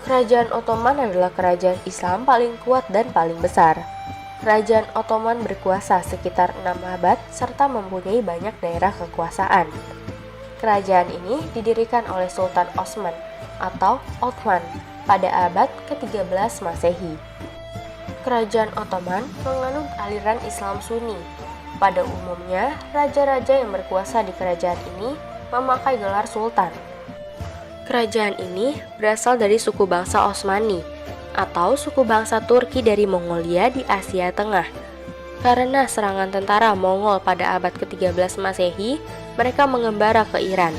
Kerajaan Ottoman adalah kerajaan Islam paling kuat dan paling besar. Kerajaan Ottoman berkuasa sekitar 6 abad serta mempunyai banyak daerah kekuasaan. Kerajaan ini didirikan oleh Sultan Osman atau Othman pada abad ke-13 Masehi. Kerajaan Ottoman menganut aliran Islam Sunni. Pada umumnya, raja-raja yang berkuasa di kerajaan ini memakai gelar sultan. Kerajaan ini berasal dari suku bangsa Osmani atau suku bangsa Turki dari Mongolia di Asia Tengah. Karena serangan tentara Mongol pada abad ke-13 Masehi, mereka mengembara ke Iran.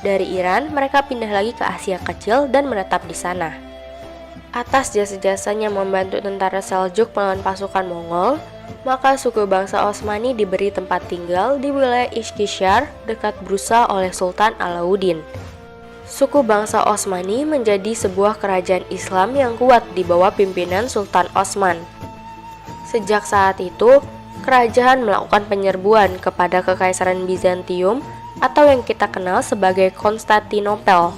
Dari Iran, mereka pindah lagi ke Asia Kecil dan menetap di sana. Atas jasa-jasanya membantu tentara Seljuk melawan pasukan Mongol, maka suku bangsa Osmani diberi tempat tinggal di wilayah Ishkishar dekat Brusa oleh Sultan Alauddin. Suku bangsa Osmani menjadi sebuah kerajaan Islam yang kuat di bawah pimpinan Sultan Osman. Sejak saat itu, kerajaan melakukan penyerbuan kepada Kekaisaran Bizantium atau yang kita kenal sebagai Konstantinopel.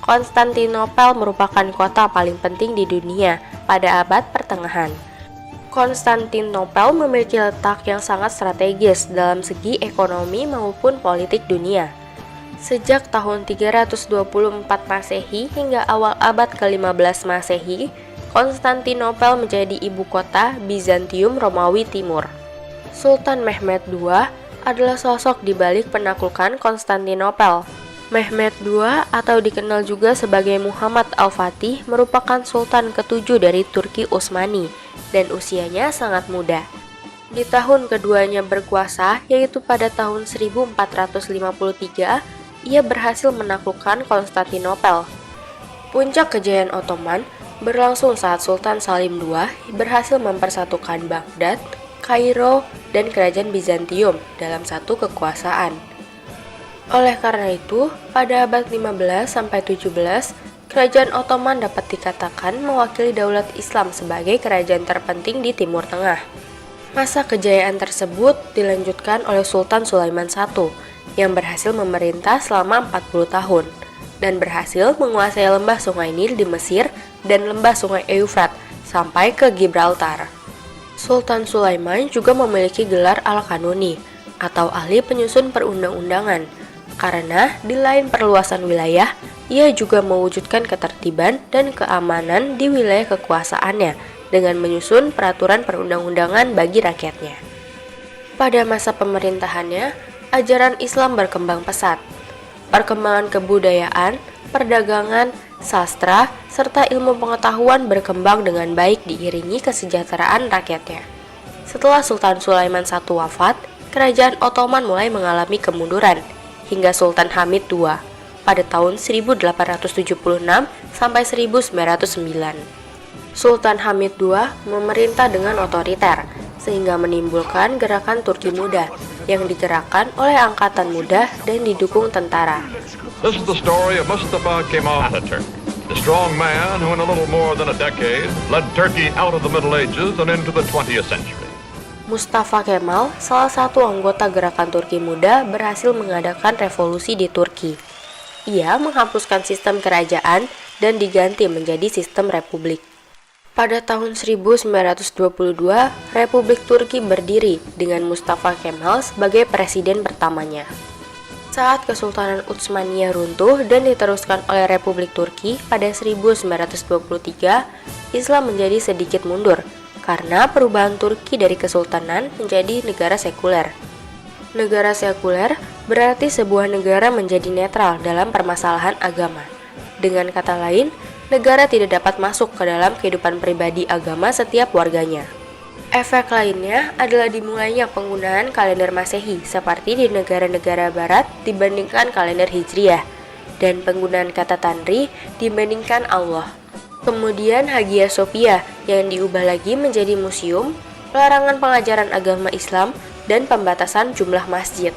Konstantinopel merupakan kota paling penting di dunia pada abad pertengahan. Konstantinopel memiliki letak yang sangat strategis dalam segi ekonomi maupun politik dunia. Sejak tahun 324 Masehi hingga awal abad ke-15 Masehi, Konstantinopel menjadi ibu kota Bizantium Romawi Timur. Sultan Mehmed II adalah sosok di balik penaklukan Konstantinopel. Mehmed II atau dikenal juga sebagai Muhammad Al-Fatih merupakan sultan ke-7 dari Turki Utsmani dan usianya sangat muda. Di tahun keduanya berkuasa, yaitu pada tahun 1453, ia berhasil menaklukkan Konstantinopel. Puncak kejayaan Ottoman berlangsung saat Sultan Salim II berhasil mempersatukan Baghdad, Kairo, dan kerajaan Bizantium dalam satu kekuasaan. Oleh karena itu, pada abad 15-17, kerajaan Ottoman dapat dikatakan mewakili daulat Islam sebagai kerajaan terpenting di Timur Tengah. Masa kejayaan tersebut dilanjutkan oleh Sultan Sulaiman I yang berhasil memerintah selama 40 tahun dan berhasil menguasai lembah Sungai Nil di Mesir dan lembah Sungai Eufrat sampai ke Gibraltar. Sultan Sulaiman juga memiliki gelar Al-Kanuni atau ahli penyusun perundang-undangan karena di lain perluasan wilayah, ia juga mewujudkan ketertiban dan keamanan di wilayah kekuasaannya dengan menyusun peraturan perundang-undangan bagi rakyatnya. Pada masa pemerintahannya, ajaran Islam berkembang pesat. Perkembangan kebudayaan, perdagangan, sastra, serta ilmu pengetahuan berkembang dengan baik diiringi kesejahteraan rakyatnya. Setelah Sultan Sulaiman I wafat, kerajaan Ottoman mulai mengalami kemunduran hingga Sultan Hamid II pada tahun 1876 sampai 1909. Sultan Hamid II memerintah dengan otoriter sehingga menimbulkan gerakan Turki Muda yang digerakkan oleh angkatan muda dan didukung tentara. This is the story of Mustafa Kemal Atatürk, the strong man who in a little more than a decade led Turkey out of the Middle Ages and into the 20th century. Mustafa Kemal, salah satu anggota gerakan Turki Muda, berhasil mengadakan revolusi di Turki. Ia menghapuskan sistem kerajaan dan diganti menjadi sistem republik. Pada tahun 1922, Republik Turki berdiri dengan Mustafa Kemal sebagai presiden pertamanya. Saat Kesultanan Utsmaniyah runtuh dan diteruskan oleh Republik Turki pada 1923, Islam menjadi sedikit mundur karena perubahan Turki dari kesultanan menjadi negara sekuler. Negara sekuler berarti sebuah negara menjadi netral dalam permasalahan agama. Dengan kata lain, negara tidak dapat masuk ke dalam kehidupan pribadi agama setiap warganya. Efek lainnya adalah dimulainya penggunaan kalender Masehi seperti di negara-negara barat dibandingkan kalender Hijriah, dan penggunaan kata Tanri dibandingkan Allah. Kemudian Hagia Sophia yang diubah lagi menjadi museum, pelarangan pengajaran agama Islam, dan pembatasan jumlah masjid.